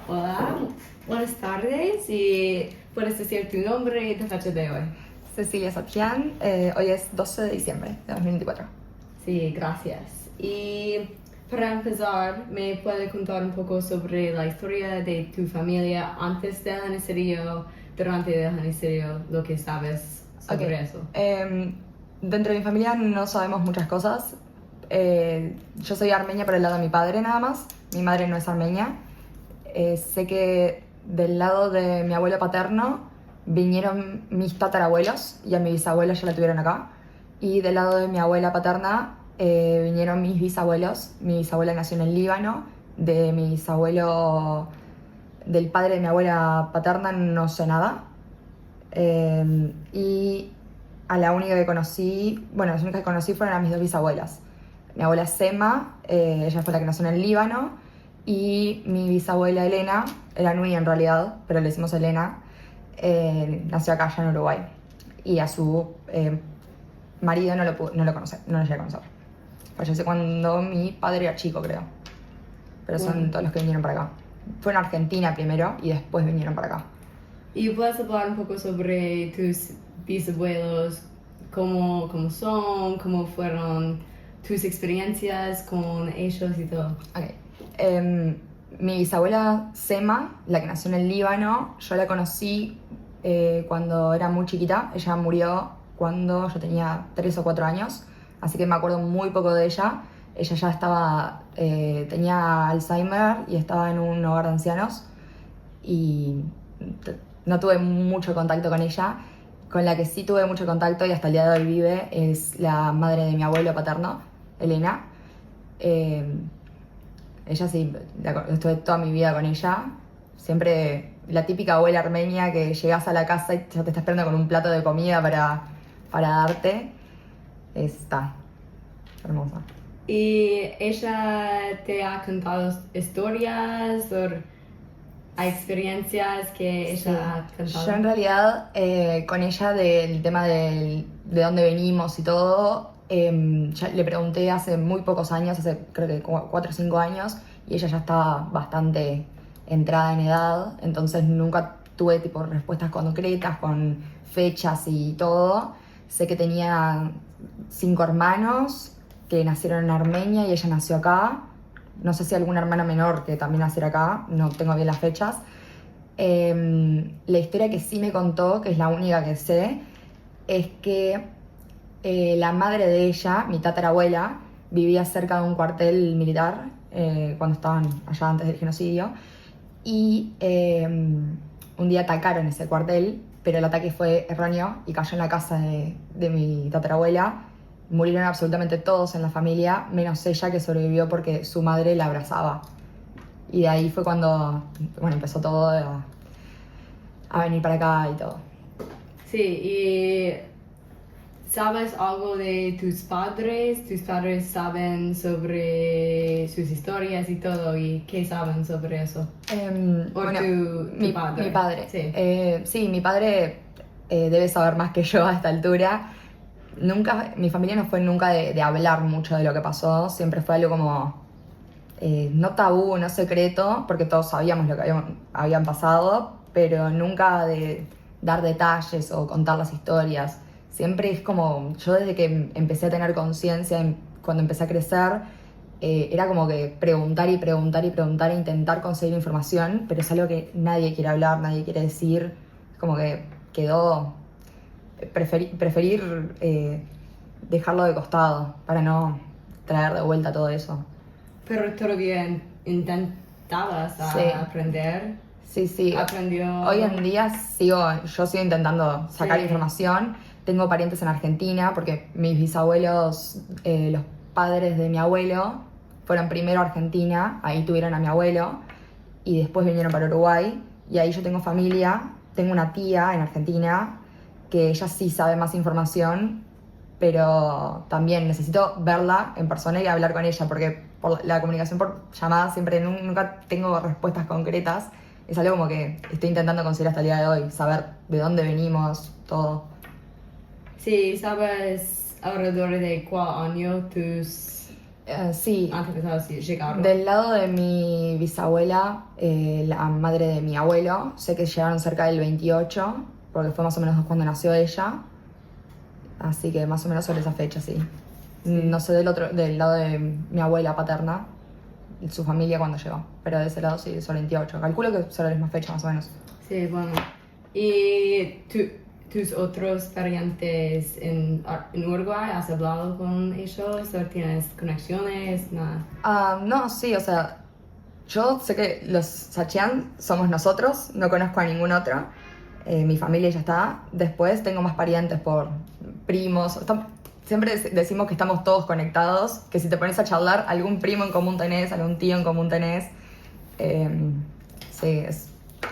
Hola, buenas tardes y puedes decir tu nombre y tu fecha de hoy. Cecilia Satrián, hoy es 12 de diciembre de 2024. Sí, gracias. Y para empezar, ¿me puedes contar un poco sobre la historia de tu familia antes del genocidio, durante el genocidio, lo que sabes sobre eso? Dentro de mi familia no sabemos muchas cosas. Yo soy armenia por el lado de mi padre nada más. Mi madre no es armenia. Sé que del lado de mi abuelo paterno vinieron mis tatarabuelos y a mi bisabuela ya la tuvieron acá. Y del lado de mi abuela paterna vinieron mis bisabuelos. Mi bisabuela nació en el Líbano. De mi bisabuelo, del padre de mi abuela paterna no sé nada. Y a la única que conocí, bueno, las únicas que conocí fueron a mis dos bisabuelas. Mi abuela Sema, ella fue la que nació en el Líbano, y mi bisabuela Elena, era Nui en realidad, pero le decimos Elena, nació acá ya en Uruguay. Y a su marido no lo conocí, no lo llegué a conocer. Falleció cuando mi padre era chico, creo. Pero son todos los que vinieron para acá. Fue en Argentina primero y después vinieron para acá. ¿Y puedes hablar un poco sobre tus bisabuelos, cómo son, cómo fueron tus experiencias con ellos y todo? Okay. Mi bisabuela Sema, la que nació en el Líbano, yo la conocí cuando era muy chiquita. Ella murió cuando yo tenía 3 o 4 años, así que me acuerdo muy poco de ella. Ella ya estaba, tenía Alzheimer y estaba en un hogar de ancianos y no tuve mucho contacto con ella. Con la que sí tuve mucho contacto y hasta el día de hoy vive es la madre de mi abuelo paterno, Elena. Ella sí, estuve toda mi vida con ella. Siempre la típica abuela armenia que llegas a la casa y ya te está esperando con un plato de comida para darte. Está hermosa. ¿Y ella te ha contado historias o hay experiencias que ella ha contado? Yo en realidad con ella del tema de dónde venimos y todo, ya le pregunté hace muy pocos años, hace creo que 4 o 5 años, y ella ya estaba bastante entrada en edad, entonces nunca tuve tipo respuestas concretas con fechas y todo. Sé que tenía 5 hermanos que nacieron en Armenia y ella nació acá. No sé si algún hermano menor que también naciera acá, no tengo bien las fechas. La historia que sí me contó, que es la única que sé, es que la madre de ella, mi tatarabuela, vivía cerca de un cuartel militar cuando estaban allá antes del genocidio, y un día atacaron ese cuartel, pero el ataque fue erróneo y cayó en la casa de mi tatarabuela. Murieron absolutamente todos en la familia, menos ella, que sobrevivió porque su madre la abrazaba. Y de ahí fue cuando, bueno, empezó todo a venir para acá y todo. Sí, y ¿sabes algo de tus padres? ¿Tus padres saben sobre sus historias y todo? ¿Y qué saben sobre eso? ¿O Bueno, tu padre? Mi padre. Sí. Sí, mi padre debe saber más que yo a esta altura. Nunca, mi familia no fue nunca de hablar mucho de lo que pasó. Siempre fue algo como, no tabú, no secreto, porque todos sabíamos lo que habían pasado, pero nunca de dar detalles o contar las historias. Siempre es como, yo desde que empecé a tener conciencia, cuando empecé a crecer, era como que preguntar y preguntar y preguntar e intentar conseguir información, pero es algo que nadie quiere hablar, nadie quiere decir. Es como que quedó, preferir dejarlo de costado para no traer de vuelta todo eso. Pero todavía intentabas Sí. aprender. Sí. Aprendió. Hoy en día yo sigo intentando sacar información. Tengo parientes en Argentina porque mis bisabuelos, los padres de mi abuelo, fueron primero a Argentina, ahí tuvieron a mi abuelo y después vinieron para Uruguay. Y ahí yo tengo familia, tengo una tía en Argentina que ella sí sabe más información, pero también necesito verla en persona y hablar con ella porque por la comunicación por llamada siempre nunca tengo respuestas concretas. Es algo como que estoy intentando conseguir hasta el día de hoy, saber de dónde venimos, todo. Sí, ¿sabes alrededor de cuál año tus Sí, antepasados llegaron? del lado de mi bisabuela, la madre de mi abuelo, sé que llegaron cerca del 28, porque fue más o menos cuando nació ella. Así que más o menos sobre esa fecha, sí. No sé del lado de mi abuela paterna, su familia cuando llegó, pero de ese lado sí, sobre el 28. Calculo que sobre la misma fecha más o menos. Sí, bueno. ¿Y tus otros parientes en Uruguay, has hablado con ellos o tienes conexiones? Nada. No, sí, o sea, yo sé que los Sachian somos nosotros, no conozco a ningún otro. Mi familia ya está. Después tengo más parientes por primos. Siempre decimos que estamos todos conectados, que si te pones a charlar, algún primo en común tenés, algún tío en común tenés. Sí,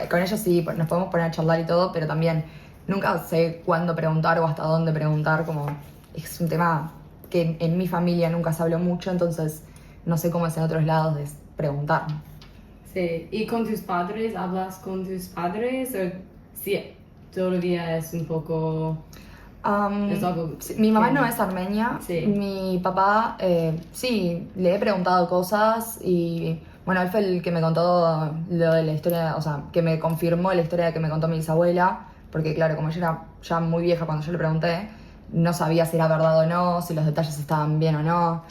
con ellos sí, pues, nos podemos poner a charlar y todo, pero también nunca sé cuándo preguntar o hasta dónde preguntar, como es un tema que en mi familia nunca se habló mucho, entonces no sé cómo es en otros lados de preguntar. Sí, ¿y con tus padres? ¿Hablas con tus padres? ¿O sí, todavía es un poco... es algo Sí, mi mamá que- no es armenia, Sí. mi papá sí, le he preguntado cosas y bueno, él fue el que me contó lo de la historia, o sea, que me confirmó la historia que me contó mi bisabuela, porque claro, como ella era ya muy vieja cuando yo le pregunté, no sabía si era verdad o no, si los detalles estaban bien o no,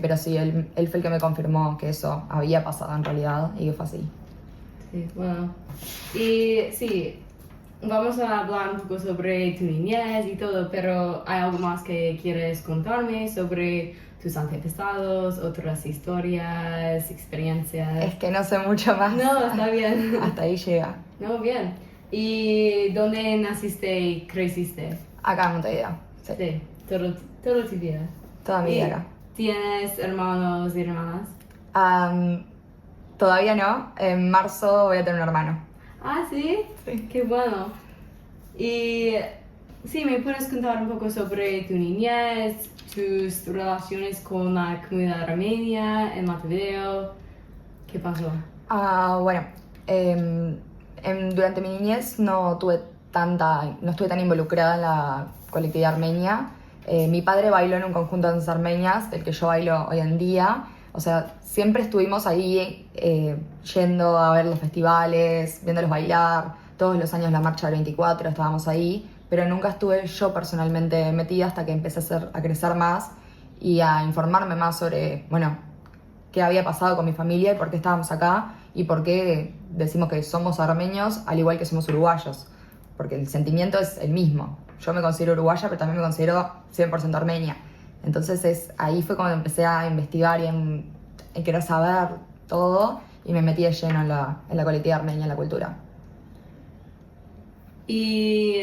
pero sí, él fue el que me confirmó que eso había pasado en realidad y que fue así. Sí, bueno. Y sí, vamos a hablar un poco sobre tu niñez y todo, pero ¿hay algo más que quieres contarme sobre tus antepasados, otras historias, experiencias? Es que no sé mucho más. No, está bien. Hasta ahí llega. No, bien. ¿Y dónde naciste y creciste? Acá en Montevideo. Sí. Sí, todo tu vida. Toda mi ¿Y vida acá. tienes hermanos y hermanas? Todavía no. En marzo voy a tener un hermano. Ah, ¿sí? Sí. Qué bueno. Y sí, ¿me puedes contar un poco sobre tu niñez, tus relaciones con la comunidad armenia en Montevideo? ¿Qué pasó? Bueno, durante mi niñez no estuve tan involucrada en la colectividad armenia. Mi padre bailó en un conjunto de danzas armenias, del que yo bailo hoy en día. O sea, siempre estuvimos ahí yendo a ver los festivales, viéndolos bailar. Todos los años la marcha del 24 estábamos ahí, pero nunca estuve yo personalmente metida hasta que empecé a crecer más y a informarme más sobre, bueno, qué había pasado con mi familia y por qué estábamos acá y por qué decimos que somos armenios al igual que somos uruguayos, porque el sentimiento es el mismo. Yo me considero uruguaya, pero también me considero 100% armenia. Entonces ahí fue cuando empecé a investigar y en querer saber todo y me metí de lleno en la colectividad armenia, en la cultura. Y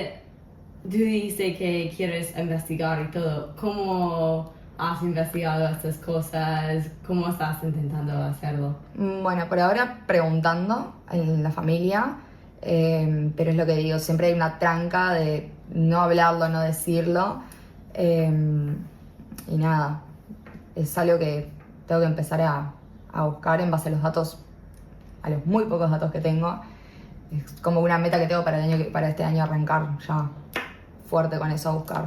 tú dices que quieres investigar y todo. ¿Cómo has investigado estas cosas? ¿Cómo estás intentando hacerlo? Bueno, por ahora preguntando en la familia, pero es lo que digo, siempre hay una tranca de no hablarlo, no decirlo. Y nada, es algo que tengo que empezar a buscar en base a los datos, a los muy pocos datos que tengo. Es como una meta que tengo para este año arrancar ya fuerte con eso, a buscar.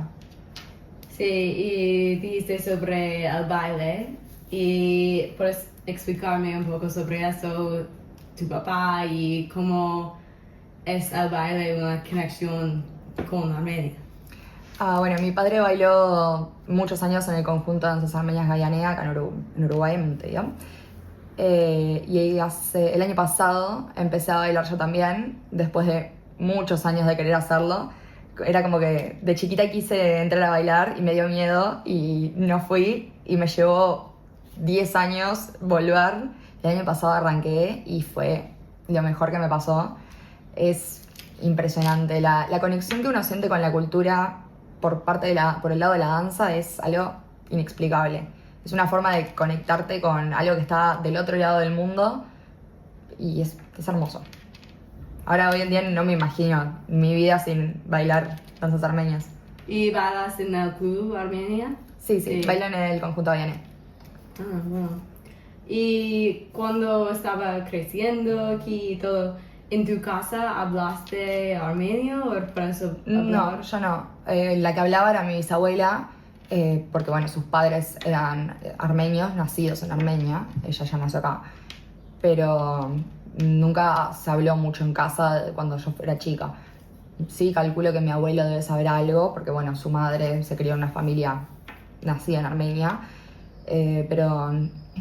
Sí, y dijiste sobre el baile y puedes explicarme un poco sobre eso, tu papá y cómo es el baile una conexión con Armenia. Bueno, mi padre bailó muchos años en el conjunto de danzas armenias Gayanea, acá en Uruguay, en Montevideo. Y el año pasado empecé a bailar yo también, después de muchos años de querer hacerlo. Era como que de chiquita quise entrar a bailar y me dio miedo y no fui y me llevó 10 años volver. El año pasado arranqué y fue lo mejor que me pasó. Es impresionante. La conexión que uno siente con la cultura por el lado de la danza es algo inexplicable. Es una forma de conectarte con algo que está del otro lado del mundo y es hermoso. Ahora hoy en día no me imagino mi vida sin bailar danzas armenias. ¿Y bailas en el club Armenia? Sí, bailo en el conjunto Gayané. Ah, bueno. Y cuando estaba creciendo aquí y todo, ¿en tu casa hablaste armenio o por eso No, hablar? yo no. La que hablaba era mi bisabuela, porque bueno, sus padres eran armenios, nacidos en Armenia, ella ya nació acá, pero nunca se habló mucho en casa cuando yo era chica. Sí, calculo que mi abuelo debe saber algo, porque bueno, su madre se crió en una familia nacida en Armenia, pero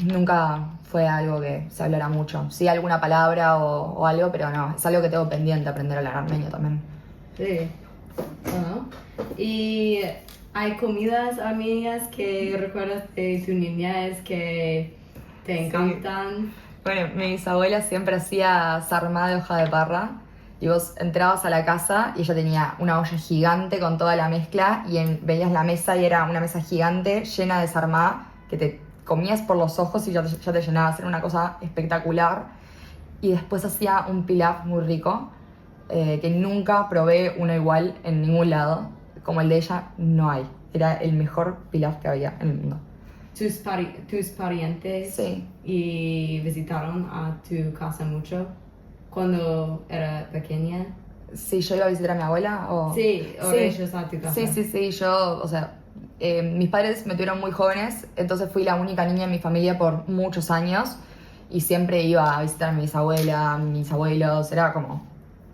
nunca fue algo que se hablara mucho. Sí, alguna palabra o algo, pero no, es algo que tengo pendiente aprender a hablar armenio también. Sí. Bueno, ¿y hay comidas armenias que recuerdas de tu niñez que te encantan? Bueno, mi bisabuela siempre hacía sarmá de hoja de parra y vos entrabas a la casa y ella tenía una olla gigante con toda la mezcla y veías la mesa y era una mesa gigante llena de sarmá que te comías por los ojos y ya te llenabas, era una cosa espectacular. Y después hacía un pilaf muy rico, que nunca probé uno igual en ningún lado, como el de ella no hay, era el mejor pilaf que había en el mundo. ¿Tus parientes Sí. y visitaron a tu casa mucho cuando era pequeña? Sí, yo iba a visitar a mi abuela o... Sí, o ellos a tu casa. Sí, yo, o sea, mis padres me tuvieron muy jóvenes, entonces fui la única niña en mi familia por muchos años y siempre iba a visitar a mi bisabuela, a mis abuelos, era como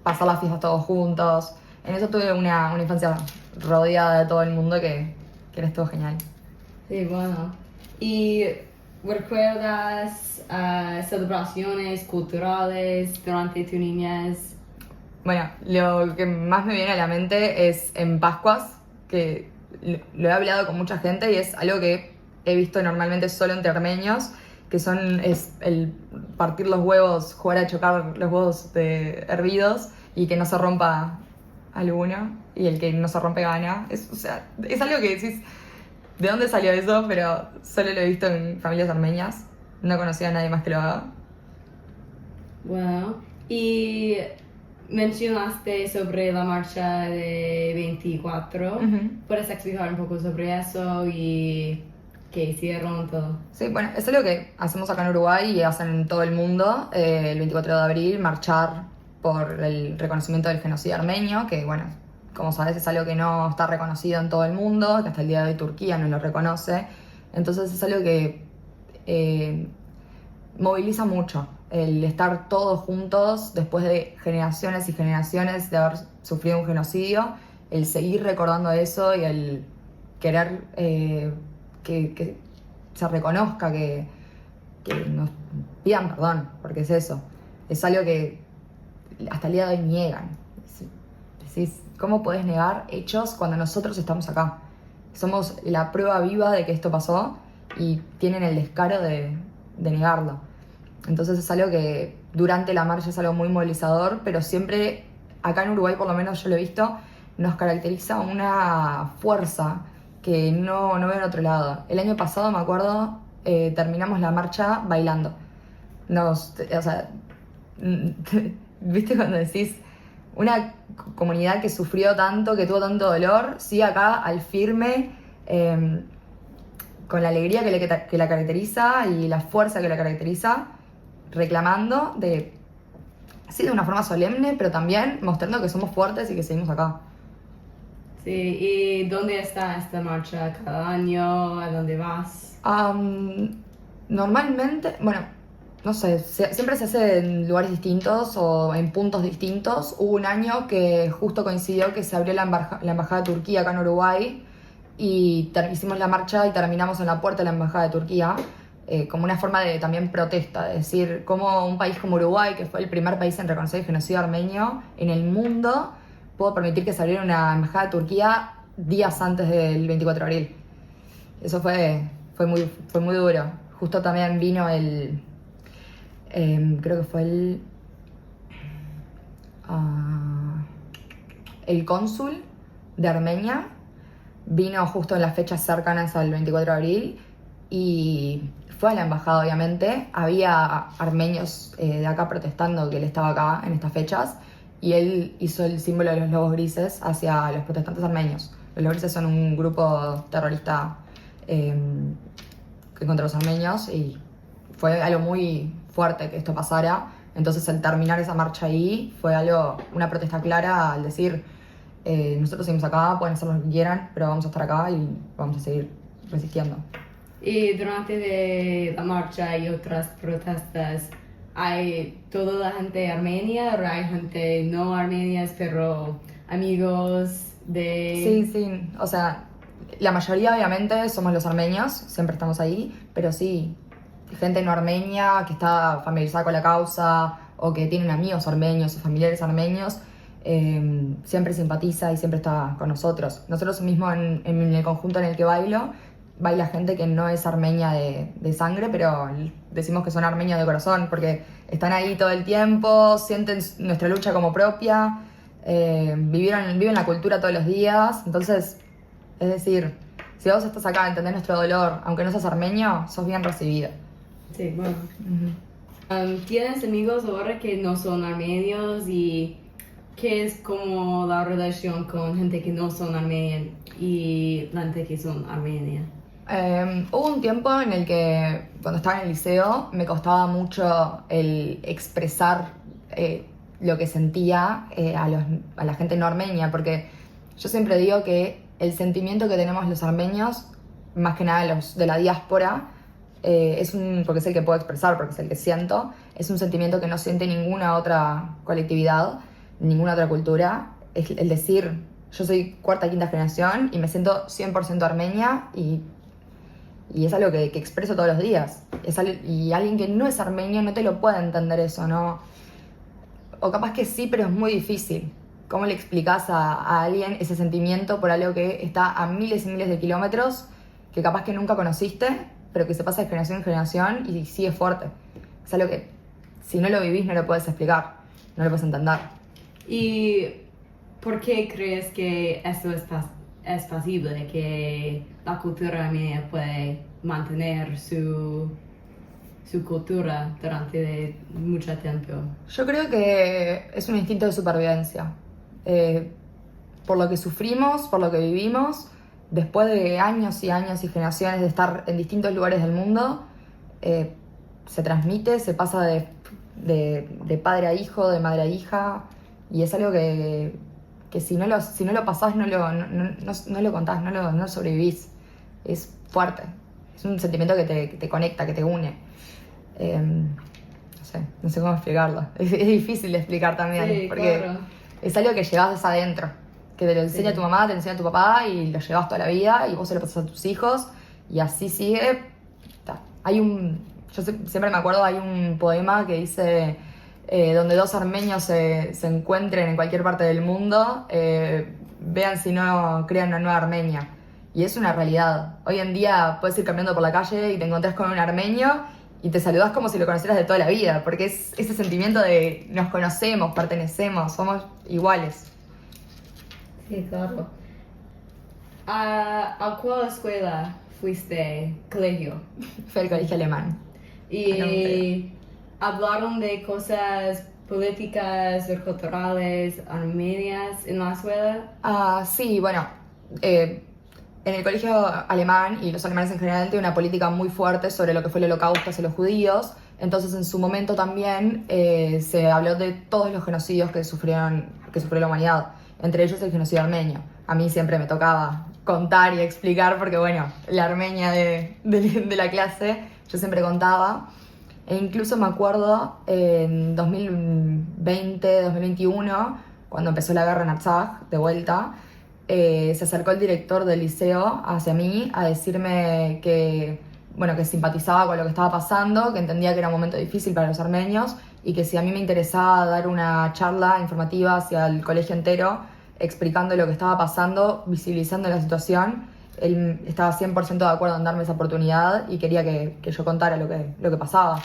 pasar las fiestas todos juntos. En eso tuve una infancia rodeada de todo el mundo que era todo genial. Sí, bueno. ¿Y recuerdas celebraciones culturales durante tu niñez? Bueno, lo que más me viene a la mente es en Pascuas, que lo he hablado con mucha gente y es algo que he visto normalmente solo entre armenios, que es el partir los huevos, jugar a chocar los huevos hervidos y que no se rompa alguno y el que no se rompe gana. O sea, es algo que decís, ¿de dónde salió eso? Pero solo lo he visto en familias armenias, no conocía a nadie más que lo haga. Bueno, y mencionaste sobre la marcha de 24. Ujú. ¿Puedes explicar un poco sobre eso y qué hicieron todo? Sí, bueno, es algo que hacemos acá en Uruguay y hacen en todo el mundo, el 24 de abril, marchar por el reconocimiento del genocidio armenio, que bueno, como sabes es algo que no está reconocido en todo el mundo, que hasta el día de hoy Turquía no lo reconoce, entonces es algo que moviliza mucho, el estar todos juntos después de generaciones y generaciones de haber sufrido un genocidio, el seguir recordando eso y el querer que se reconozca, que nos pidan perdón, porque es eso. Es algo que hasta el día de hoy niegan. Decís, ¿cómo podés negar hechos cuando nosotros estamos acá? Somos la prueba viva de que esto pasó y tienen el descaro de negarlo. Entonces es algo que durante la marcha es algo muy movilizador, pero siempre, acá en Uruguay por lo menos yo lo he visto, nos caracteriza una fuerza que no veo en otro lado. El año pasado, me acuerdo, terminamos la marcha bailando. O sea, ¿viste cuando decís una comunidad que sufrió tanto, que tuvo tanto dolor, sigue acá al firme, con la alegría que la caracteriza y la fuerza que la caracteriza, reclamando sí, de una forma solemne, pero también mostrando que somos fuertes y que seguimos acá. Sí, ¿y dónde está esta marcha cada año? ¿A dónde vas? Normalmente, bueno, no sé, siempre se hace en lugares distintos o en puntos distintos. Hubo un año que justo coincidió que se abrió la embajada de Turquía acá en Uruguay y hicimos la marcha y terminamos en la puerta de la embajada de Turquía, como una forma de también protesta, es decir, como un país como Uruguay, que fue el primer país en reconocer el genocidio armenio en el mundo, pudo permitir que se abriera una embajada de Turquía días antes del 24 de abril. Eso fue muy duro. Justo también vino creo que fue el cónsul de Armenia, vino justo en las fechas cercanas al 24 de abril y fue a la embajada, obviamente. Había armenios de acá protestando que él estaba acá en estas fechas y él hizo el símbolo de los lobos grises hacia los protestantes armenios. Los lobos grises son un grupo terrorista contra los armenios y fue algo muy fuerte que esto pasara. Entonces, al terminar esa marcha ahí, fue una protesta clara al decir Nosotros seguimos acá, pueden hacer lo que quieran, pero vamos a estar acá y vamos a seguir resistiendo. Y durante de la marcha y otras protestas, ¿hay toda la gente armenia o hay gente no armenias, pero amigos de...? Sí, sí, o sea, la mayoría obviamente somos los armenios, siempre estamos ahí, pero sí, gente no armenia que está familiarizada con la causa o que tienen amigos armenios o familiares armenios, siempre simpatiza y siempre está con nosotros. Nosotros mismos en el conjunto en el que baila gente que no es armenia de sangre, pero decimos que son armenios de corazón porque están ahí todo el tiempo, sienten nuestra lucha como propia, viven la cultura todos los días. Entonces, es decir, si vos estás acá, entendés nuestro dolor, aunque no seas armenio, sos bien recibido. Sí, bueno. ¿Tienes amigos ahora que no son armenios y qué es como la relación con gente que no son armenios y la gente que son armenios? Hubo un tiempo en el que, cuando estaba en el liceo, me costaba mucho el expresar lo que sentía a la gente no armenia, porque yo siempre digo que el sentimiento que tenemos los armenios, más que nada los de la diáspora, porque es el que puedo expresar, porque es el que siento, es un sentimiento que no siente ninguna otra colectividad, ninguna otra cultura. Es el decir, yo soy cuarta, quinta generación y me siento 100% armenia y es algo que expreso todos los días. Y alguien que no es armenio no te lo puede entender eso, ¿no? O capaz que sí, pero es muy difícil. ¿Cómo le explicás a alguien ese sentimiento por algo que está a miles y miles de kilómetros, que capaz que nunca conociste, pero que se pasa de generación en generación y sigue fuerte? Es algo que si no lo vivís no lo puedes explicar, no lo puedes entender. ¿Y por qué crees que eso es posible, que la cultura armenia puede mantener su cultura durante mucho tiempo? Yo creo que es un instinto de supervivencia. Por lo que sufrimos, por lo que vivimos, después de años y años y generaciones de estar en distintos lugares del mundo, se transmite, se pasa de padre a hijo, de madre a hija, y es algo que si no lo pasás, no lo contás, no lo sobrevivís. Es fuerte, es un sentimiento que te conecta, que te une. No sé cómo explicarlo. Es difícil de explicar también, Sí, porque claro. es algo que llevas desde adentro, que te lo enseña tu mamá, te lo enseña tu papá y lo llevas toda la vida y vos se lo pasas a tus hijos y así sigue. Siempre me acuerdo, hay un poema que dice, donde dos armenios se encuentren en cualquier parte del mundo, vean si no crean una nueva Armenia. Y es una realidad. Hoy en día puedes ir caminando por la calle y te encontrás con un armenio y te saludás como si lo conocieras de toda la vida, porque es ese sentimiento de nos conocemos, pertenecemos, somos iguales. Sí, claro. ¿A cuál escuela fuiste, colegio? Fue el colegio alemán. Y hablaron de cosas políticas o culturales armenias en la escuela. Sí, bueno, en el colegio alemán y los alemanes en general tienen una política muy fuerte sobre lo que fue el holocausto hacia los judíos. Entonces, en su momento también se habló de todos los genocidios que sufrió la humanidad, entre ellos el genocidio armenio. A mí siempre me tocaba contar y explicar porque, bueno, la armenia de la clase, yo siempre contaba. E incluso me acuerdo en 2020, 2021, cuando empezó la guerra en Artsaj, de vuelta, se acercó el director del liceo hacia mí a decirme que simpatizaba con lo que estaba pasando, que entendía que era un momento difícil para los armenios y que si a mí me interesaba dar una charla informativa hacia el colegio entero, explicando lo que estaba pasando, visibilizando la situación, él estaba 100% de acuerdo en darme esa oportunidad y quería que yo contara lo que pasaba.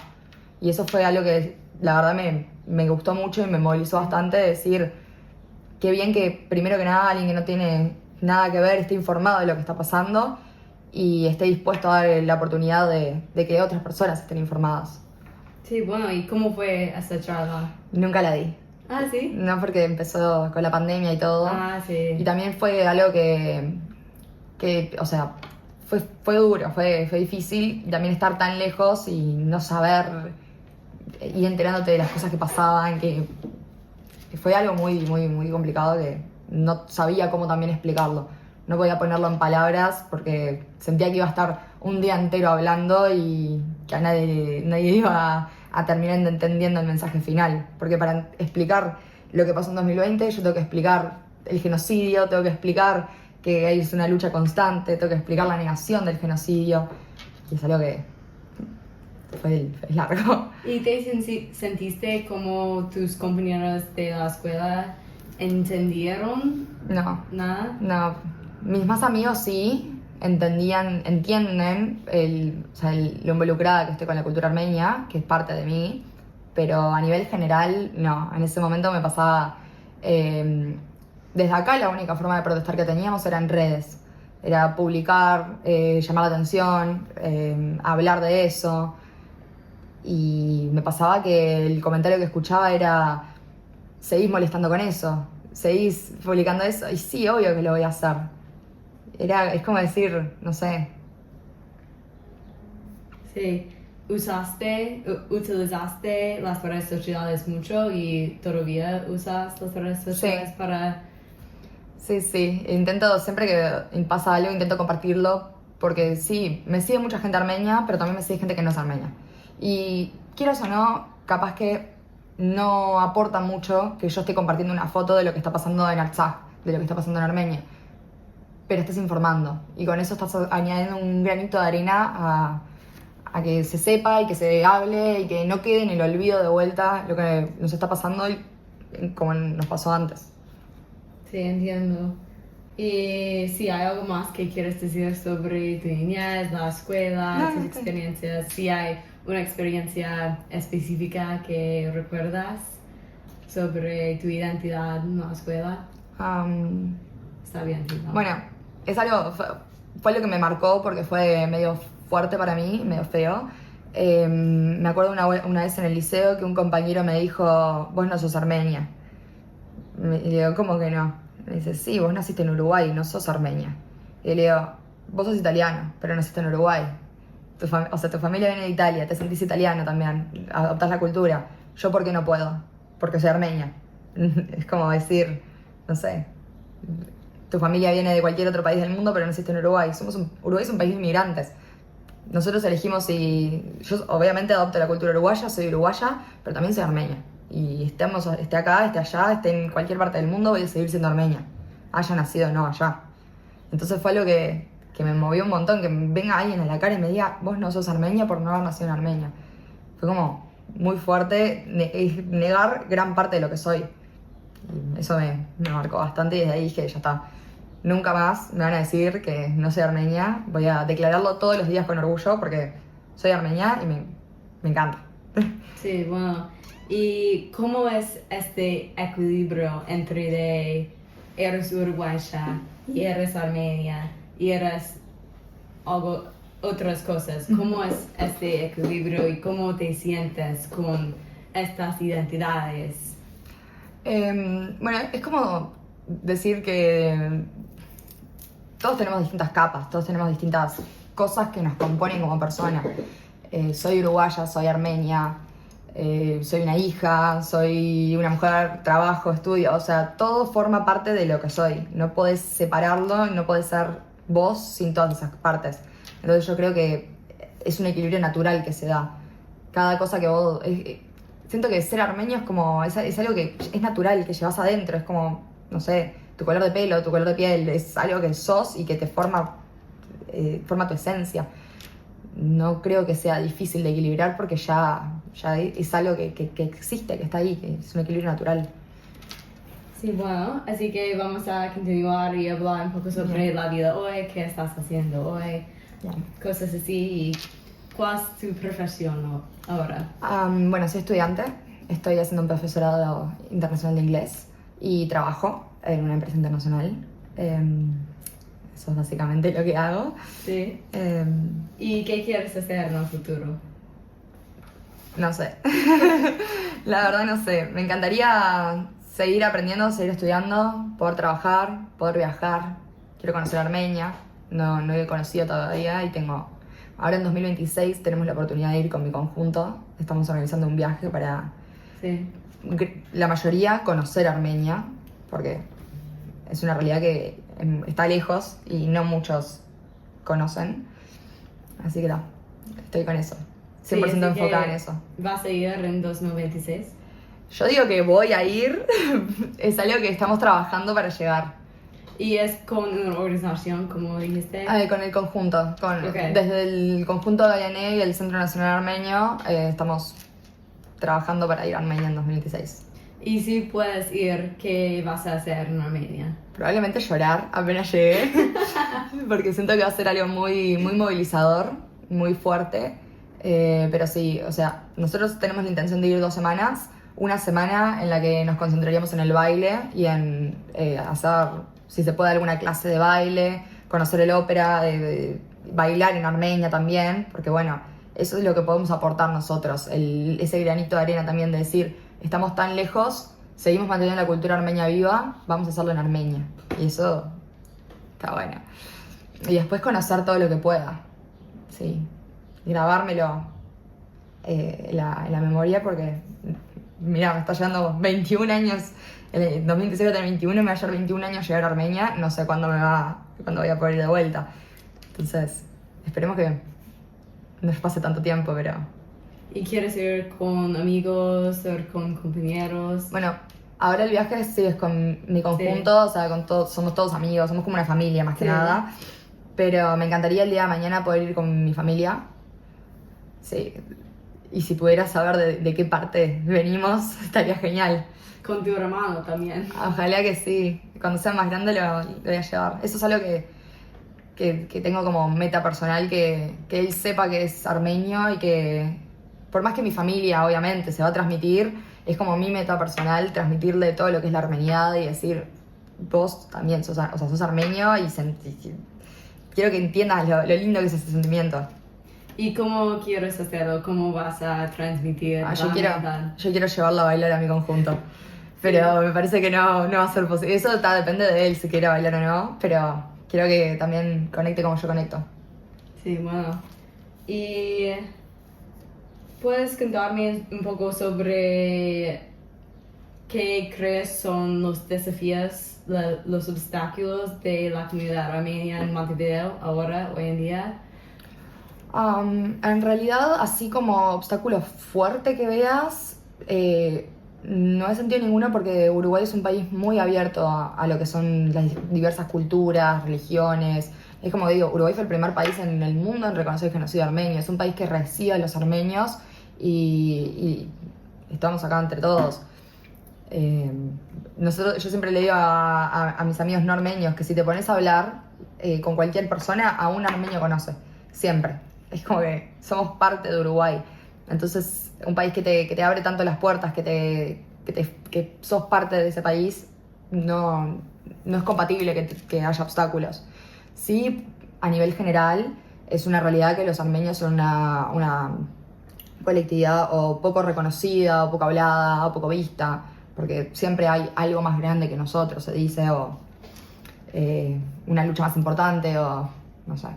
Y eso fue algo que la verdad me gustó mucho y me movilizó bastante, decir, qué bien que primero que nada alguien que no tiene nada que ver esté informado de lo que está pasando y esté dispuesto a dar la oportunidad de que otras personas estén informadas. Sí, bueno, ¿y cómo fue esa charla? Nunca la di. Ah, ¿sí? No, porque empezó con la pandemia y todo. Ah, sí. Y también fue algo que o sea, fue duro, fue difícil. Y también estar tan lejos y no saber, y enterándote de las cosas que pasaban, que fue algo muy, muy, muy complicado que no sabía cómo también explicarlo. No podía ponerlo en palabras porque sentía que iba a estar un día entero hablando y que a nadie iba a terminar entendiendo el mensaje final. Porque para explicar lo que pasó en 2020 yo tengo que explicar el genocidio, tengo que explicar que es una lucha constante, tengo que explicar la negación del genocidio. Y es algo que fue largo. ¿Y te sentiste como tus compañeros de la escuela entendieron No. nada? No, mis más amigos sí entienden lo involucrada que estoy con la cultura armenia, que es parte de mí, pero a nivel general no. En ese momento me pasaba, desde acá la única forma de protestar que teníamos era en redes, era publicar, llamar la atención, hablar de eso, y me pasaba que el comentario que escuchaba era: seguís molestando con eso, seguís publicando eso, y sí, obvio que lo voy a hacer. Es como decir, no sé. Sí. ¿Utilizaste las redes sociales mucho y todavía usas las redes sociales Sí. para...? Sí, intento, siempre que pasa algo, intento compartirlo, porque sí, me sigue mucha gente armenia, pero también me sigue gente que no es armenia. Y quieras o no, capaz que no aporta mucho que yo esté compartiendo una foto de lo que está pasando en Artsakh, de lo que está pasando en Armenia, pero estás informando, y con eso estás añadiendo un granito de arena a que se sepa y que se hable y que no quede en el olvido de vuelta lo que nos está pasando como nos pasó antes. Sí, entiendo. Y si hay algo más que quieres decir sobre tu niñez, la escuela, No, tus no, experiencias, si hay una experiencia específica que recuerdas sobre tu identidad en la escuela, está bien. ¿Sí, no? Bueno, es algo, fue lo que me marcó porque fue medio fuerte para mí, medio feo. Me acuerdo una vez en el liceo que un compañero me dijo: vos no sos armenia. Y le digo: ¿cómo que no? Me dice: sí, vos naciste en Uruguay, no sos armenia. Y le digo: vos sos italiano, pero naciste en Uruguay. O sea, tu familia viene de Italia, te sentís italiano también, adoptás la cultura. ¿Yo por qué no puedo? Porque soy armenia. Es como decir, no sé, tu familia viene de cualquier otro país del mundo, pero naciste en Uruguay. Uruguay es un país de inmigrantes. Nosotros elegimos si... Yo obviamente adopto la cultura uruguaya, soy uruguaya, pero también soy armenia. Y esté acá, esté allá, esté en cualquier parte del mundo, voy a seguir siendo armenia. Haya nacido o no allá. Entonces fue algo que me movió un montón, que venga alguien a la cara y me diga: vos no sos armenia por no haber nacido en Armenia. Fue como muy fuerte negar gran parte de lo que soy. Y eso me marcó bastante y desde ahí dije: ya está. Nunca más me van a decir que no soy armenia. Voy a declararlo todos los días con orgullo porque soy armenia y me encanta. Sí, bueno. ¿Y cómo es este equilibrio entre de eres uruguaya y eres armenia y eres algo, otras cosas? ¿Cómo es este equilibrio y cómo te sientes con estas identidades? Bueno, es como decir que todos tenemos distintas capas, todos tenemos distintas cosas que nos componen como personas. Soy uruguaya, soy armenia, soy una hija, soy una mujer, trabajo, estudio, o sea, todo forma parte de lo que soy. No podés separarlo, no podés ser vos sin todas esas partes. Entonces yo creo que es un equilibrio natural que se da. Cada cosa que vos... siento que ser armenio es algo que es natural, que llevas adentro, es como, no sé, tu color de pelo, tu color de piel, es algo que sos y que te forma tu esencia. No creo que sea difícil de equilibrar porque ya es algo que existe, que está ahí, que es un equilibrio natural. Sí, bueno, así que vamos a continuar y hablar un poco sobre la vida hoy, qué estás haciendo hoy, cosas así. Y ¿cuál es tu profesión ahora? Bueno, soy estudiante, estoy haciendo un profesorado internacional de inglés y trabajo en una empresa internacional. Eso es básicamente lo que hago. Sí. ¿Y qué quieres hacer en el futuro? No sé. La verdad no sé. Me encantaría seguir aprendiendo, seguir estudiando, poder trabajar, poder viajar. Quiero conocer Armenia. No he conocido todavía y ahora en 2026 tenemos la oportunidad de ir con mi conjunto. Estamos organizando un viaje para la mayoría conocer Armenia, porque es una realidad que está lejos y no muchos conocen. Así que estoy con eso, 100% Sí, así enfocada que en eso. ¿vas a ir en 2026? Yo digo que voy a ir, es algo que estamos trabajando para llegar. Y es con una organización, como dijiste. Con el conjunto, Ok. desde el conjunto de AYANE y el Centro Nacional Armenio, estamos trabajando para ir a Armenia en 2026. Y si puedes ir, ¿qué vas a hacer en Armenia? Probablemente llorar apenas llegue, porque siento que va a ser algo muy, muy movilizador, muy fuerte. Pero sí, o sea, nosotros tenemos la intención de ir 2 semanas. Una semana en la que nos concentraríamos en el baile y en hacer, si se puede, alguna clase de baile, conocer el ópera, bailar en Armenia también, porque bueno, eso es lo que podemos aportar nosotros, ese granito de arena también de decir, estamos tan lejos, seguimos manteniendo la cultura armenia viva, vamos a hacerlo en Armenia. Y eso está bueno. Y después conocer todo lo que pueda, sí, grabármelo en la memoria porque, mira, me está llevando 21 años, en 2016 voy a tener 21, me va a llevar 21 años llegar a Armenia, no sé cuándo voy a poder ir de vuelta. Entonces, esperemos que no pase tanto tiempo, pero... ¿Y quieres ir con amigos o con compañeros? Bueno, ahora el viaje sí es con mi conjunto, o sea, somos todos amigos, somos como una familia más que nada. Pero me encantaría el día de mañana poder ir con mi familia. Sí. Y si pudiera saber de qué parte venimos, estaría genial. Con tu hermano también. Ojalá que sí. Cuando sea más grande lo voy a llevar. Eso es algo que tengo como meta personal, que él sepa que es armenio y que, por más que mi familia obviamente se va a transmitir, es como mi meta personal transmitirle todo lo que es la armeniada y decir, vos también sos armenio y quiero que entiendas lo lindo que es ese sentimiento. ¿Y cómo quieres hacerlo? ¿Cómo vas a transmitir la Yo amistad? quiero llevarlo a bailar a mi conjunto. Pero me parece que no va a ser posible. Eso depende de él si quiere bailar o no, pero quiero que también conecte como yo conecto. Sí, bueno. ¿Y puedes contarme un poco sobre qué crees son los desafíos, los obstáculos de la comunidad armenia en Montevideo ahora, hoy en día? En realidad, así como obstáculo fuerte que veas, no he sentido ninguno porque Uruguay es un país muy abierto a lo que son las diversas culturas, religiones. Es como digo, Uruguay fue el primer país en el mundo en reconocer el genocidio armenio. Es un país que recibe a los armenios y estamos acá entre todos. Yo siempre le digo a mis amigos no armenios que si te pones a hablar con cualquier persona, a un armenio conoce, siempre. Es como que somos parte de Uruguay. Entonces, un país que te abre tanto las puertas, que sos parte de ese país, no es compatible que haya obstáculos. Sí, a nivel general, es una realidad que los armenios son una colectividad o poco reconocida, o poco hablada, o poco vista, porque siempre hay algo más grande que nosotros, se dice, o una lucha más importante, o no sé.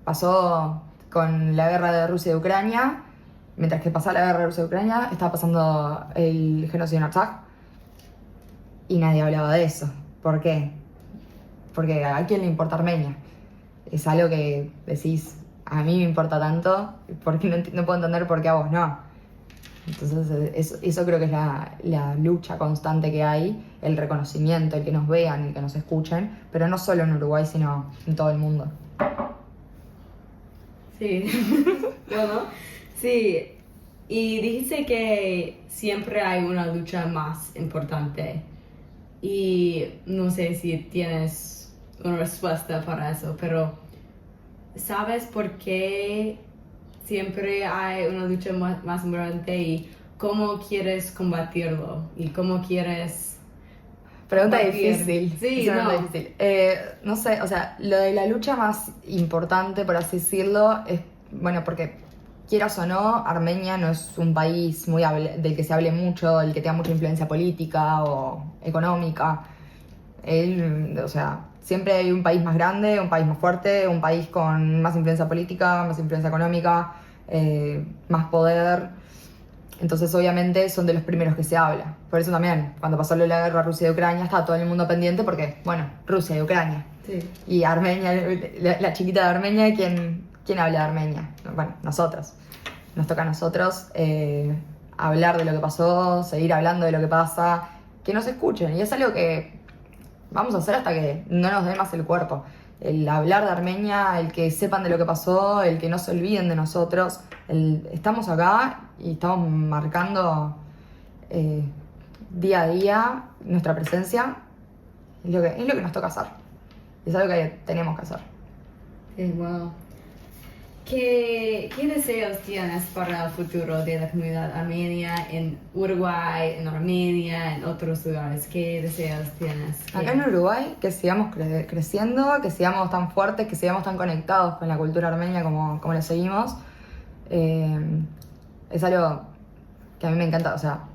Pasó con la guerra de Rusia y de Ucrania, mientras que pasaba la guerra de Rusia y Ucrania, estaba pasando el genocidio en Artsakh y nadie hablaba de eso. ¿Por qué? Porque ¿a quién le importa Armenia? Es algo que decís, a mí me importa tanto, porque no puedo entender por qué a vos no. Entonces eso creo que es la lucha constante que hay, el reconocimiento, el que nos vean, el que nos escuchen, pero no solo en Uruguay, sino en todo el mundo. Sí, bueno, sí. Y dijiste que siempre hay una lucha más importante. Y no sé si tienes una respuesta para eso, pero ¿sabes por qué siempre hay una lucha más importante y cómo quieres combatirlo? ¿Y cómo quieres...? Pregunta combatir? difícil. Sí, Es una no. pregunta difícil. No sé, o sea, lo de la lucha más importante, por así decirlo, es, bueno, porque quieras o no, Armenia no es un país del que se hable mucho, el que tenga mucha influencia política o económica. O sea, siempre hay un país más grande, un país más fuerte, un país con más influencia política, más influencia económica, más poder. Entonces, obviamente, son de los primeros que se habla. Por eso también, cuando pasó la guerra Rusia y Ucrania, estaba todo el mundo pendiente porque, bueno, Rusia y Ucrania. Sí. Y Armenia, la chiquita de Armenia, ¿quién habla de Armenia? Bueno, nosotros. Nos toca a nosotros hablar de lo que pasó, seguir hablando de lo que pasa, que nos escuchen. Y es algo que vamos a hacer hasta que no nos dé más el cuerpo. El hablar de Armenia, el que sepan de lo que pasó, el que no se olviden de nosotros. Estamos acá y estamos marcando día a día nuestra presencia. Es lo que nos toca hacer. Es algo que tenemos que hacer. Sí, wow. ¿Qué deseos tienes para el futuro de la comunidad armenia en Uruguay, en Armenia, en otros lugares? ¿Qué deseos tienes? Acá en Uruguay, que sigamos creciendo, que sigamos tan fuertes, que sigamos tan conectados con la cultura armenia como lo seguimos. Es algo que a mí me encanta, o sea,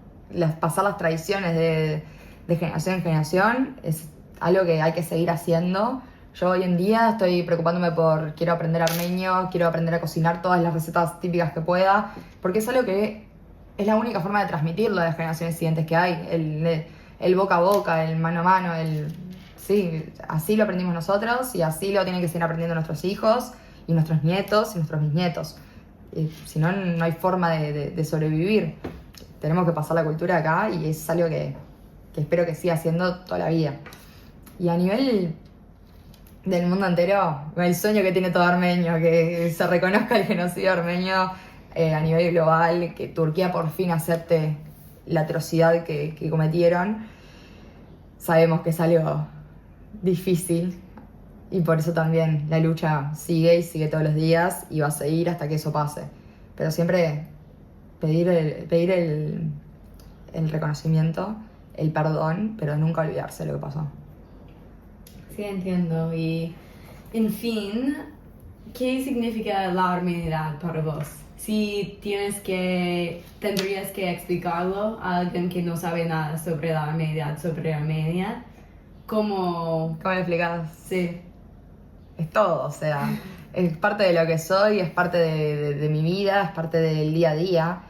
pasar las tradiciones de generación en generación es algo que hay que seguir haciendo. Yo hoy en día estoy preocupándome quiero aprender armenio, quiero aprender a cocinar todas las recetas típicas que pueda, porque es algo que es la única forma de transmitirlo a las generaciones siguientes que hay, el boca a boca, el mano a mano, sí, así lo aprendimos nosotros y así lo tienen que seguir aprendiendo nuestros hijos y nuestros nietos y nuestros bisnietos. Si no, no hay forma de sobrevivir. Tenemos que pasar la cultura acá y es algo que espero que siga siendo toda la vida. Y a nivel del mundo entero, el sueño que tiene todo armenio, que se reconozca el genocidio armenio a nivel global, que Turquía por fin acepte la atrocidad que cometieron. Sabemos que es algo difícil y por eso también la lucha sigue y sigue todos los días y va a seguir hasta que eso pase. Pero siempre pedir el reconocimiento, el perdón, pero nunca olvidarse de lo que pasó. Sí, entiendo. Y, en fin, ¿qué significa la armenianidad para vos? Si tendrías que explicarlo a alguien que no sabe nada sobre la armenianidad, sobre Armenia, ¿cómo lo explicás? Sí. Es todo, o sea, es parte de lo que soy, es parte de mi vida, es parte del día a día.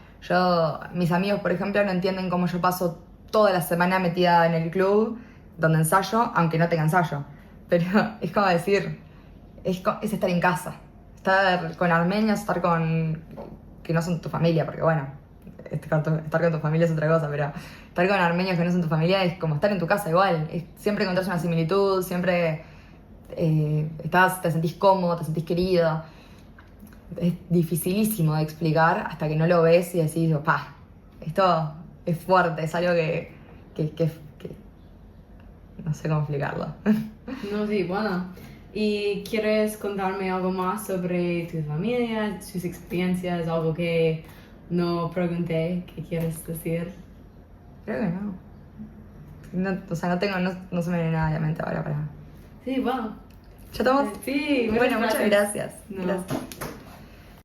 Mis amigos, por ejemplo, no entienden cómo yo paso toda la semana metida en el club donde ensayo, aunque no tenga ensayo. Pero es como decir, es estar en casa. Estar con armenios, estar con... que no son tu familia, porque bueno, estar con tu familia es otra cosa, pero estar con armenios que no son tu familia es como estar en tu casa igual. Siempre encontrás una similitud, siempre te sentís cómodo, te sentís querido. Es dificilísimo de explicar hasta que no lo ves y decís, esto es fuerte, es algo que no sé cómo explicarlo. No, sí, bueno. ¿Y quieres contarme algo más sobre tu familia, sus experiencias, algo que no pregunté que quieres decir? Creo que no. O sea, no se me viene nada a la mente ahora para... Sí, bueno. ¿Ya estamos? Sí, Bueno, muchas gracias. No. Gracias.